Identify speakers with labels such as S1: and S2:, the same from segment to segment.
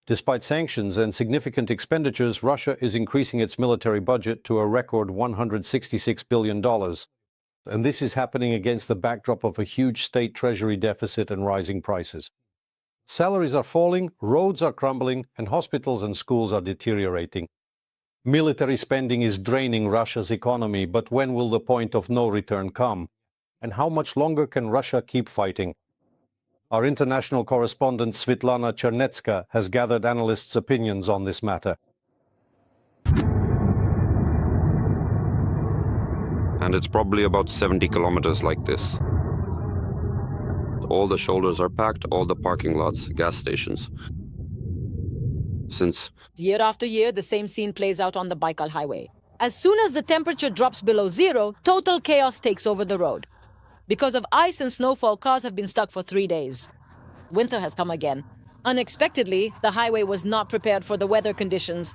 S1: Despite sanctions and significant expenditures, Russia is increasing its military budget to a record $166 billion. And this is happening against the backdrop of a huge state treasury deficit and rising prices. Salaries are falling, roads are crumbling, and hospitals and schools are deteriorating. Military spending is draining Russia's economy, but when will the point of no return come? And how much longer can Russia keep fighting? Our international correspondent Svetlana Chernetska has gathered analysts' opinions on this matter.
S2: And it's probably about 70 kilometers like this. All the shoulders are packed, all the parking lots, gas stations. Since
S3: year after year, the same scene plays out on the Baikal highway. As soon as the temperature drops below zero, total chaos takes over the road. Because of ice and snowfall, cars have been stuck for 3 days. Winter has come again. Unexpectedly, the highway was not prepared for the weather conditions.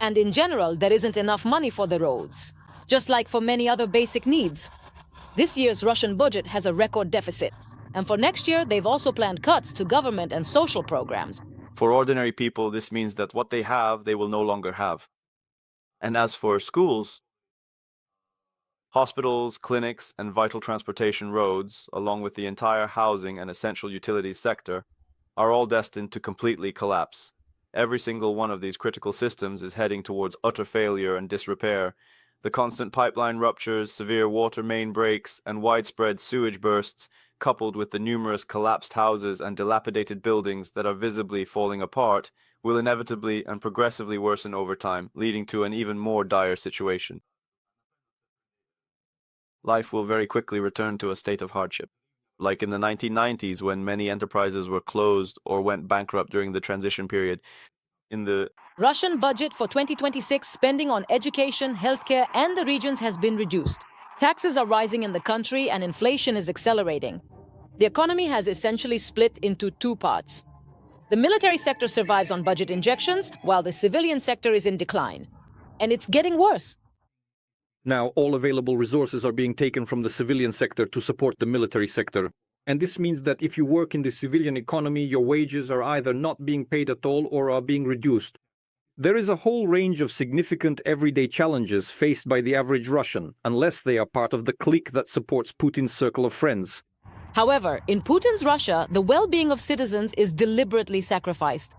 S3: And in general, there isn't enough money for the roads, just like for many other basic needs. This year's Russian budget has a record deficit. And for next year, they've also planned cuts to government and social programs.
S4: For ordinary people, this means that what they have, they will no longer have. And as for schools, hospitals, clinics, and vital transportation roads, along with the entire housing and essential utilities sector, are all destined to completely collapse. Every single one of these critical systems is heading towards utter failure and disrepair. The constant pipeline ruptures, severe water main breaks, and widespread sewage bursts, coupled with the numerous collapsed houses and dilapidated buildings that are visibly falling apart, will inevitably and progressively worsen over time, leading to an even more dire situation. Life will very quickly return to a state of hardship. Like in the 1990s, when many enterprises were closed or went bankrupt during the transition period. In the
S3: Russian budget for 2026, spending on education, healthcare, and the regions has been reduced. Taxes are rising in the country and inflation is accelerating. The economy has essentially split into two parts. The military sector survives on budget injections, while the civilian sector is in decline. And it's getting worse.
S5: Now, all available resources are being taken from the civilian sector to support the military sector. And this means that if you work in the civilian economy, your wages are either not being paid at all or are being reduced. There is a whole range of significant everyday challenges faced by the average Russian, unless they are part of the clique that supports Putin's circle of friends.
S3: However, in Putin's Russia, the well-being of citizens is deliberately sacrificed.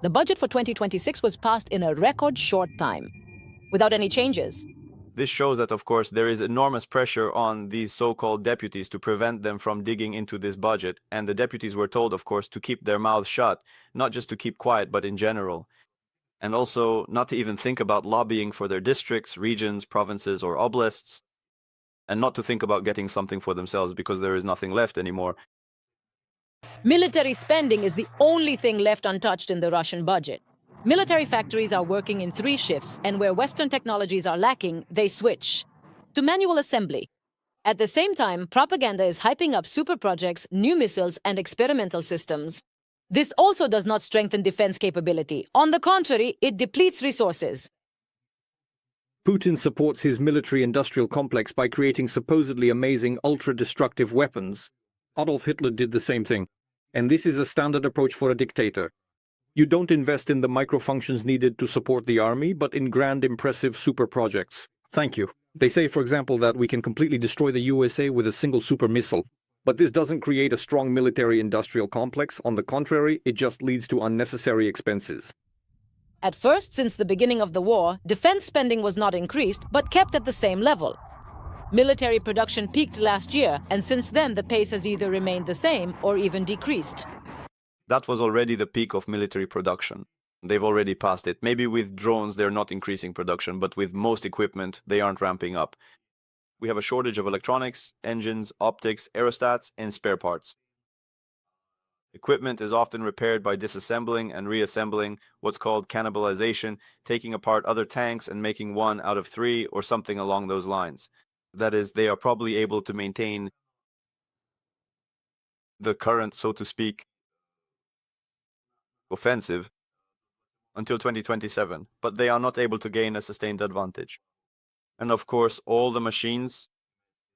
S3: The budget for 2026 was passed in a record short time, without any changes.
S4: This shows that, of course, there is enormous pressure on these so-called deputies to prevent them from digging into this budget. And the deputies were told, of course, to keep their mouths shut, not just to keep quiet, but in general. And also not to even think about lobbying for their districts, regions, provinces, or oblasts, and not to think about getting something for themselves because there is nothing left anymore.
S3: Military spending is the only thing left untouched in the Russian budget. Military factories are working in 3 shifts, and where Western technologies are lacking, they switch to manual assembly. At the same time, propaganda is hyping up super projects, new missiles, and experimental systems. This also does not strengthen defense capability. On the contrary, it depletes resources.
S5: Putin supports his military-industrial complex by creating supposedly amazing ultra-destructive weapons. Adolf Hitler did the same thing. And this is a standard approach for a dictator. You don't invest in the microfunctions needed to support the army, but in grand, impressive super projects. Thank you. They say, for example, that we can completely destroy the USA with a single super missile. But this doesn't create a strong military-industrial complex. On the contrary, it just leads to unnecessary expenses.
S3: At first, since the beginning of the war, defense spending was not increased, but kept at the same level. Military production peaked last year, and since then the pace has either remained the same or even decreased.
S4: That was already the peak of military production. They've already passed it. Maybe with drones they're not increasing production, but with most equipment they aren't ramping up. We have a shortage of electronics, engines, optics, aerostats, and spare parts. Equipment is often repaired by disassembling and reassembling, what's called cannibalization, taking apart other tanks and making one out of 3 or something along those lines. That is, they are probably able to maintain the current, so to speak, offensive until 2027, but they are not able to gain a sustained advantage. And of course, all the machines,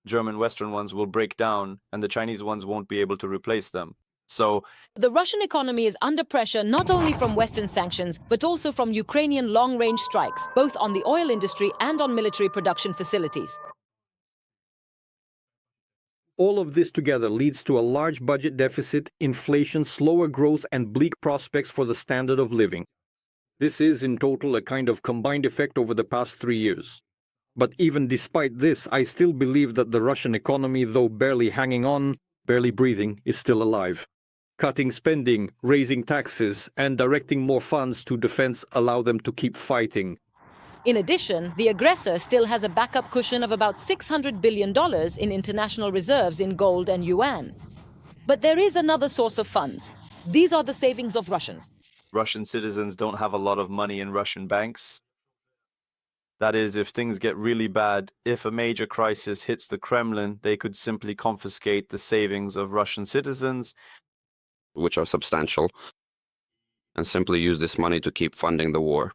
S4: German Western ones, will break down and the Chinese ones won't be able to replace them. So,
S3: The Russian economy is under pressure not only from Western sanctions, but also from Ukrainian long-range strikes, both on the oil industry and on military production facilities.
S5: All of this together leads to a large budget deficit, inflation, slower growth, and bleak prospects for the standard of living. This is, in total, a kind of combined effect over the past 3 years. But even despite this, I still believe that the Russian economy, though barely hanging on, barely breathing, is still alive. Cutting spending, raising taxes, and directing more funds to defense allow them to keep fighting.
S3: In addition, the aggressor still has a backup cushion of about $600 billion in international reserves in gold and yuan. But there is another source of funds. These are the savings of Russians.
S4: Russian citizens don't have a lot of money in Russian banks. That is, if things get really bad, if a major crisis hits the Kremlin, they could simply confiscate the savings of Russian citizens,
S2: which are substantial, and simply use this money to keep funding the war.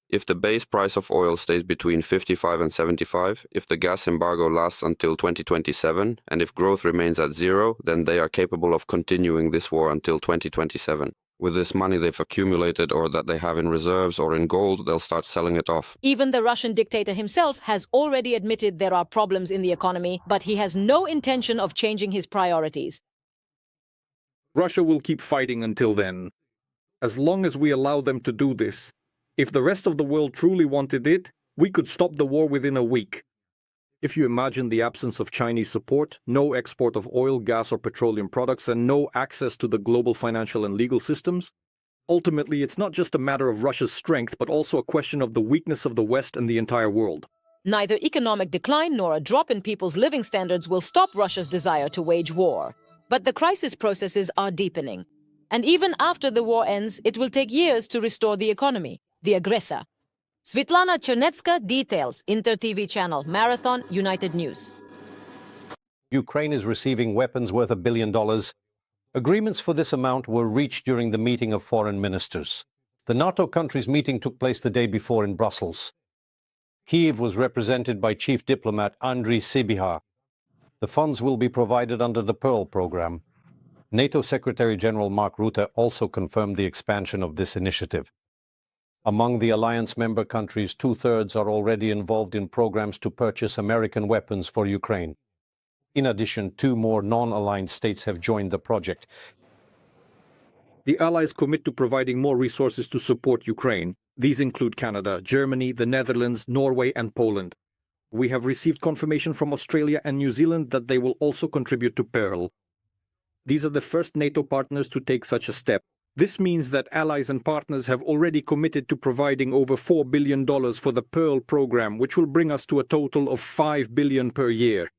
S2: If the base price of oil stays between 55 and 75, if the gas embargo lasts until 2027, and if growth remains at zero, then they are capable of continuing this war until 2027. With this money they've accumulated or that they have in reserves or in gold, they'll start selling it off.
S3: Even the Russian dictator himself has already admitted there are problems in the economy, but he has no intention of changing his priorities.
S5: Russia will keep fighting until then. As long as we allow them to do this, if the rest of the world truly wanted it, we could stop the war within a week. If you imagine the absence of Chinese support, no export of oil, gas, or petroleum products, and no access to the global financial and legal systems, ultimately it's not just a matter of Russia's strength, but also a question of the weakness of the West and the entire world.
S3: Neither economic decline nor a drop in people's living standards will stop Russia's desire to wage war. But the crisis processes are deepening. And even after the war ends, it will take years to restore the economy. The aggressor. Svetlana Chernetska details, Inter TV channel, Marathon, United News.
S1: Ukraine is receiving weapons worth $1 billion. Agreements for this amount were reached during the meeting of foreign ministers. The NATO countries' meeting took place the day before in Brussels. Kyiv was represented by Chief Diplomat Andriy Sybiha. The funds will be provided under the Pearl program. NATO Secretary General Mark Rutte also confirmed the expansion of this initiative. Among the alliance member countries, 2/3 are already involved in programs to purchase American weapons for Ukraine. In addition, 2 more non-aligned states have joined the project.
S5: The Allies commit to providing more resources to support Ukraine. These include Canada, Germany, the Netherlands, Norway, and Poland. We have received confirmation from Australia and New Zealand that they will also contribute to Pearl. These are the first NATO partners to take such a step. This means that allies and partners have already committed to providing over $4 billion for the Pearl program, which will bring us to a total of $5 billion per year.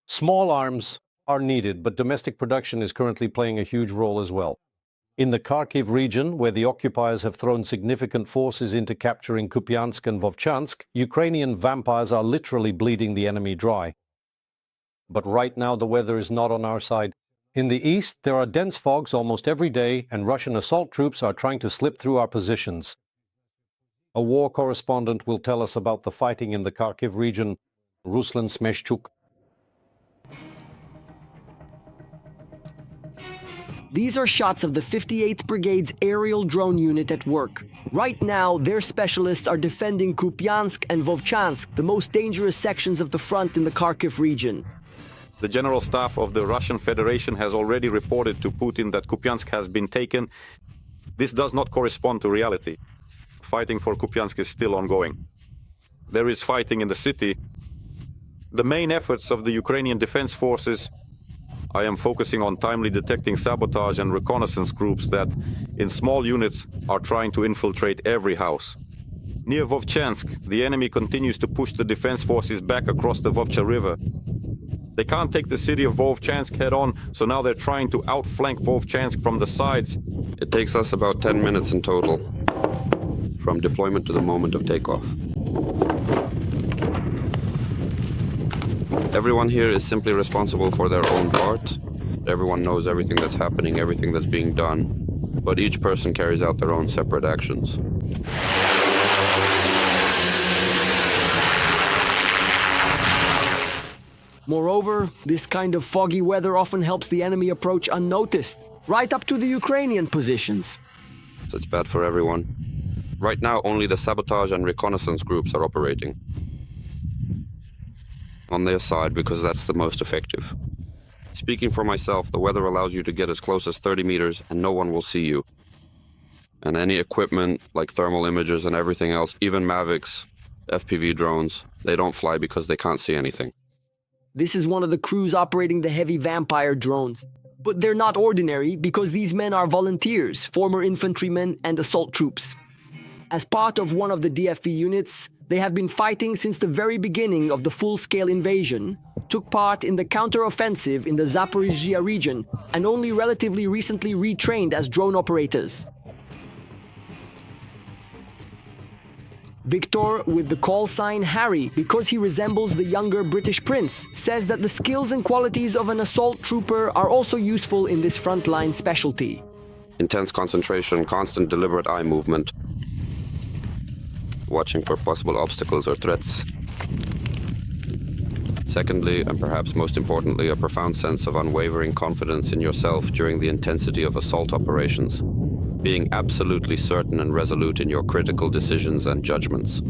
S1: Small arms are needed, but domestic production is currently playing a huge role as well. In the Kharkiv region, where the occupiers have thrown significant forces into capturing Kupiansk and Vovchansk, Ukrainian vampires are literally bleeding the enemy dry. But right now the weather is not on our side. In the east, there are dense fogs almost every day, and Russian assault troops are trying to slip through our positions. A war correspondent will tell us about the fighting in the Kharkiv region, Ruslan Smeshchuk.
S6: These are shots of the 58th Brigade's aerial drone unit at work. Right now, their specialists are defending Kupiansk and Vovchansk, the most dangerous sections of the front in the Kharkiv region.
S7: The General Staff of the Russian Federation has already reported to Putin that Kupiansk has been taken. This does not correspond to reality. Fighting for Kupiansk is still ongoing. There is fighting in the city. The main efforts of the Ukrainian Defense Forces, I am focusing on timely detecting sabotage and reconnaissance groups that, in small units, are trying to infiltrate every house. Near Vovchansk, the enemy continues to push the defense forces back across the Vovcha River. They can't take the city of Vovchansk head-on, so now they're trying to outflank Vovchansk from the sides.
S2: It takes us about 10 minutes in total, from deployment to the moment of takeoff. Everyone here is simply responsible for their own part. Everyone knows everything that's happening, everything that's being done, but each person carries out their own separate actions.
S6: Moreover, this kind of foggy weather often helps the enemy approach unnoticed, right up to the Ukrainian positions.
S2: So it's bad for everyone. Right now, only the sabotage and reconnaissance groups are operating on their side because that's the most effective. Speaking for myself, the weather allows you to get as close as 30 meters and no one will see you. And any equipment like thermal imagers and everything else, even Mavics, FPV drones, they don't fly because they can't see anything.
S6: This is one of the crews operating the heavy Vampire drones. But they're not ordinary because these men are volunteers, former infantrymen and assault troops. As part of one of the DFV units, they have been fighting since the very beginning of the full-scale invasion, took part in the counter-offensive in the Zaporizhzhia region, and only relatively recently retrained as drone operators. Victor, with the call sign Harry because he resembles the younger British prince, says that the skills and qualities of an assault trooper are also useful in this frontline specialty.
S2: Intense concentration, constant deliberate eye movement, watching for possible obstacles or threats. Secondly, and perhaps most importantly, a profound sense of unwavering confidence in yourself during the intensity of assault operations. Being absolutely certain and resolute in your critical decisions and judgments.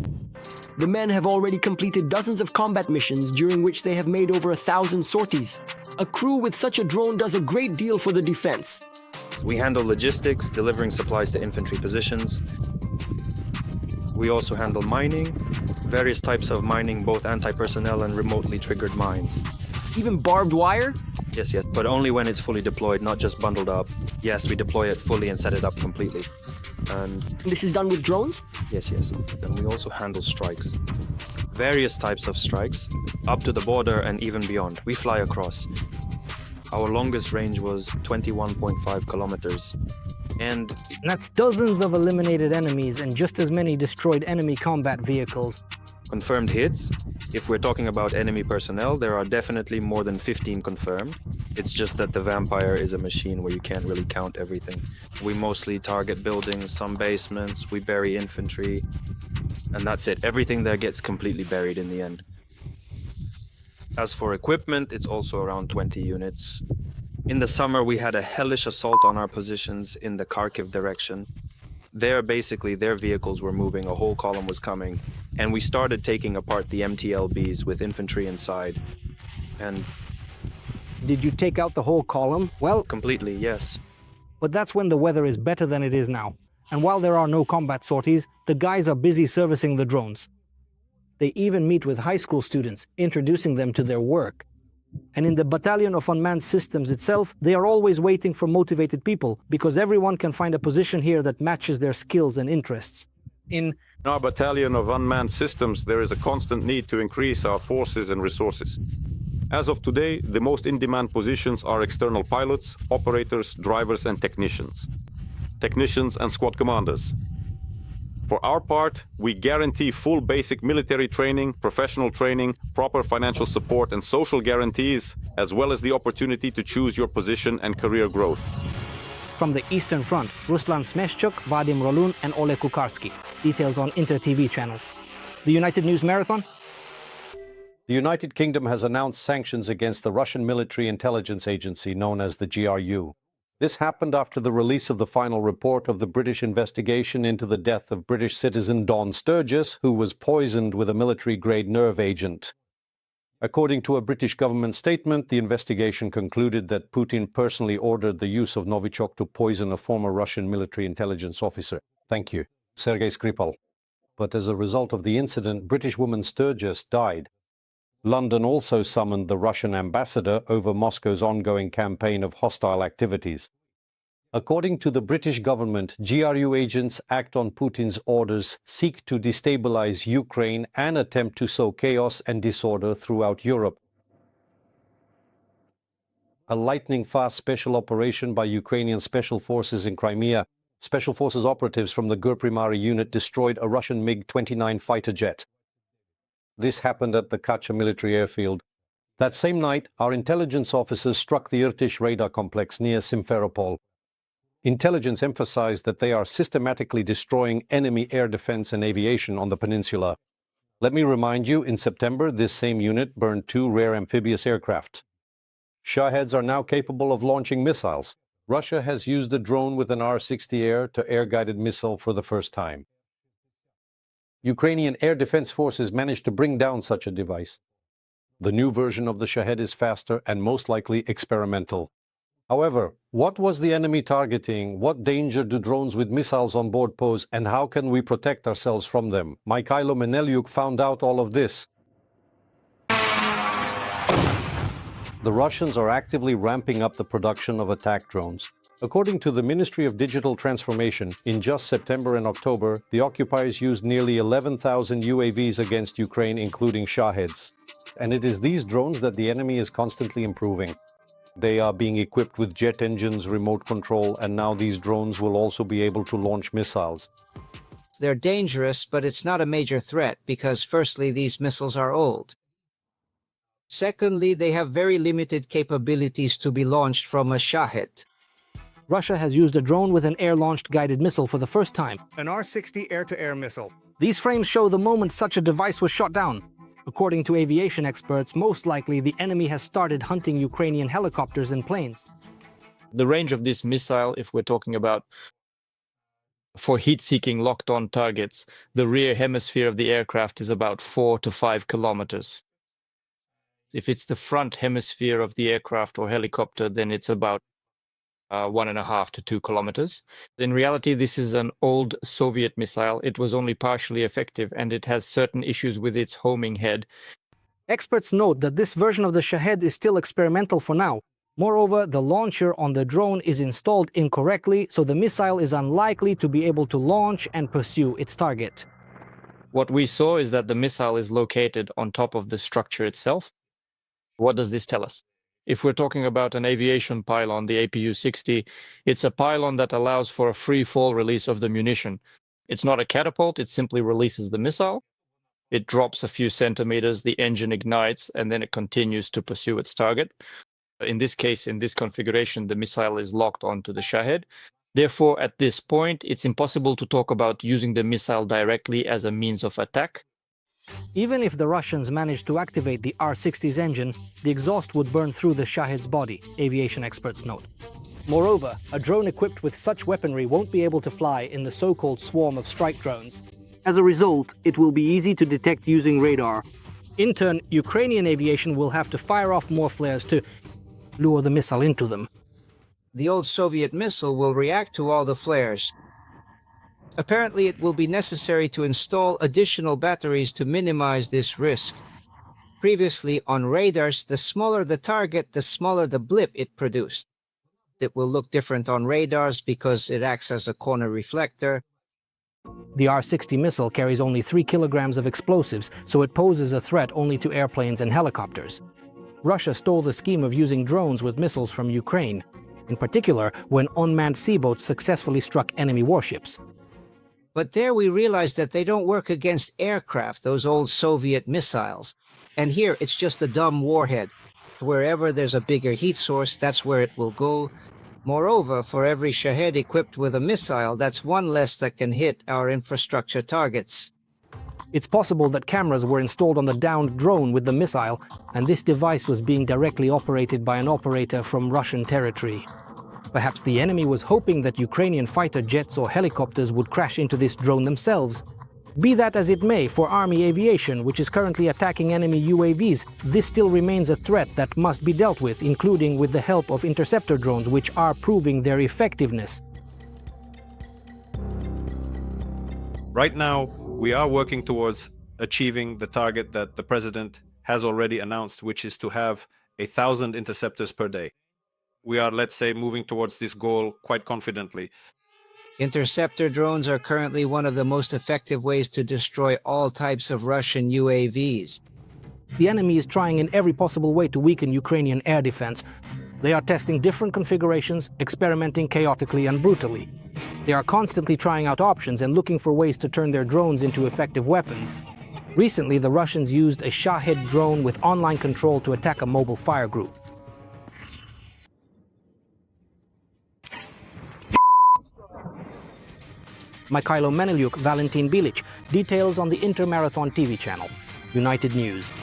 S6: The men have already completed dozens of combat missions during which they have made over 1,000 sorties. A crew with such a drone does a great deal for the defense.
S8: We handle logistics, delivering supplies to infantry positions. We also handle mining, various types of mining, both anti-personnel and remotely triggered mines.
S6: Even barbed wire?
S8: Yes, but only when it's fully deployed, not just bundled up. Yes, we deploy it fully and set it up completely. And
S6: this is done with drones?
S8: Yes. And we also handle strikes. Various types of strikes, up to the border and even beyond. We fly across. Our longest range was 21.5 kilometers. And
S9: that's dozens of eliminated enemies and just as many destroyed enemy combat vehicles.
S8: Confirmed hits. If we're talking about enemy personnel, there are definitely more than 15 confirmed. It's just that the Vampire is a machine where you can't really count everything. We mostly target buildings, some basements, we bury infantry, and that's it. Everything there gets completely buried in the end. As for equipment, it's also around 20 units. In the summer, we had a hellish assault on our positions in the Kharkiv direction. There, basically, their vehicles were moving, a whole column was coming, and we started taking apart the MTLBs with infantry inside. And
S9: did you take out the whole column? Well,
S8: completely, yes.
S9: But that's when the weather is better than it is now. And while there are no combat sorties, the guys are busy servicing the drones. They even meet with high school students, introducing them to their work. And in the Battalion of Unmanned Systems itself, they are always waiting for motivated people, because everyone can find a position here that matches their skills and interests.
S7: In our Battalion of Unmanned Systems, there is a constant need to increase our forces and resources. As of today, the most in-demand positions are external pilots, operators, drivers and technicians. Technicians and squad commanders. For our part, we guarantee full basic military training, professional training, proper financial support and social guarantees, as well as the opportunity to choose your position and career growth.
S9: From the Eastern Front, Ruslan Smeshchuk, Vadim Rolun and Oleg Kukarsky. Details on Inter TV channel. The United News Marathon?
S1: The United Kingdom has announced sanctions against the Russian military intelligence agency known as the GRU. This happened after the release of the final report of the British investigation into the death of British citizen Don Sturgis, who was poisoned with a military-grade nerve agent. According to a British government statement, the investigation concluded that Putin personally ordered the use of Novichok to poison a former Russian military intelligence officer. Thank you, Sergei Skripal. But as a result of the incident, British woman Sturgis died. London also summoned the Russian ambassador over Moscow's ongoing campaign of hostile activities. According to the British government, GRU agents act on Putin's orders, seek to destabilize Ukraine and attempt to sow chaos and disorder throughout Europe. A lightning-fast special operation by Ukrainian special forces in Crimea. Special forces operatives from the Gurprimari unit destroyed a Russian MiG-29 fighter jet. This happened at the Kacha military airfield. That same night, our intelligence officers struck the Irtysh radar complex near Simferopol. Intelligence emphasized that they are systematically destroying enemy air defense and aviation on the peninsula. Let me remind you, in September, this same unit burned 2 rare amphibious aircraft. Shaheds are now capable of launching missiles. Russia has used a drone with an R-60 air-to-air-guided missile for the first time. Ukrainian air defense forces managed to bring down such a device. The new version of the Shahed is faster and most likely experimental. However, what was the enemy targeting? What danger do drones with missiles on board pose, and how can we protect ourselves from them? Mikhailo Menelyuk found out all of this. The Russians are actively ramping up the production of attack drones. According to the Ministry of Digital Transformation, in just September and October, the occupiers used nearly 11,000 UAVs against Ukraine, including Shaheds. And it is these drones that the enemy is constantly improving. They are being equipped with jet engines, remote control, and now these drones will also be able to launch missiles.
S10: They're dangerous, but it's not a major threat because firstly, these missiles are old. Secondly, they have very limited capabilities to be launched from a Shahed.
S9: Russia has used a drone with an air-launched guided missile for the first time.
S5: An R-60 air-to-air missile.
S9: These frames show the moment such a device was shot down. According to aviation experts, most likely the enemy has started hunting Ukrainian helicopters and planes.
S8: The range of this missile, if we're talking about for heat-seeking locked-on targets, the rear hemisphere of the aircraft is about 4 to 5 kilometers. If it's the front hemisphere of the aircraft or helicopter, then it's about 1.5 to 2 kilometers. In reality, this is an old Soviet missile. It was only partially effective, and it has certain issues with its homing head.
S9: Experts note that this version of the Shahed is still experimental for now. Moreover, the launcher on the drone is installed incorrectly, so the missile is unlikely to be able to launch and pursue its target.
S8: What we saw is that the missile is located on top of the structure itself. What does this tell us? If we're talking about an aviation pylon, the APU-60, it's a pylon that allows for a free fall release of the munition. It's not a catapult, it simply releases the missile. It drops a few centimeters, the engine ignites, and then it continues to pursue its target. In this case, in this configuration, the missile is locked onto the Shahed. Therefore, at this point, it's impossible to talk about using the missile directly as a means of attack.
S9: Even if the Russians managed to activate the R-60's engine, the exhaust would burn through the Shahed's body, aviation experts note. Moreover, a drone equipped with such weaponry won't be able to fly in the so-called swarm of strike drones. As a result, it will be easy to detect using radar. In turn, Ukrainian aviation will have to fire off more flares to lure the missile into them.
S10: The old Soviet missile will react to all the flares. Apparently, it will be necessary to install additional batteries to minimize this risk. Previously, on radars, the smaller the target, the smaller the blip it produced. It will look different on radars because it acts as a corner reflector.
S9: The R-60 missile carries only 3 kilograms of explosives, so it poses a threat only to airplanes and helicopters. Russia stole the scheme of using drones with missiles from Ukraine, in particular when unmanned seaboats successfully struck enemy warships.
S10: But there we realized that they don't work against aircraft, those old Soviet missiles. And here it's just a dumb warhead. Wherever there's a bigger heat source, that's where it will go. Moreover, for every Shahed equipped with a missile, that's one less that can hit our infrastructure targets.
S9: It's possible that cameras were installed on the downed drone with the missile, and this device was being directly operated by an operator from Russian territory. Perhaps the enemy was hoping that Ukrainian fighter jets or helicopters would crash into this drone themselves. Be that as it may, for Army aviation, which is currently attacking enemy UAVs, this still remains a threat that must be dealt with, including with the help of interceptor drones, which are proving their effectiveness.
S11: Right now, we are working towards achieving the target that the president has already announced, which is to have 1,000 interceptors per day. We are, let's say, moving towards this goal quite confidently.
S10: Interceptor drones are currently one of the most effective ways to destroy all types of Russian UAVs.
S9: The enemy is trying in every possible way to weaken Ukrainian air defense. They are testing different configurations, experimenting chaotically and brutally. They are constantly trying out options and looking for ways to turn their drones into effective weapons. Recently, the Russians used a Shahed drone with online control to attack a mobile fire group. Mikhailo Menelyuk, Valentin Bilic. Details on the Intermarathon TV channel. United News.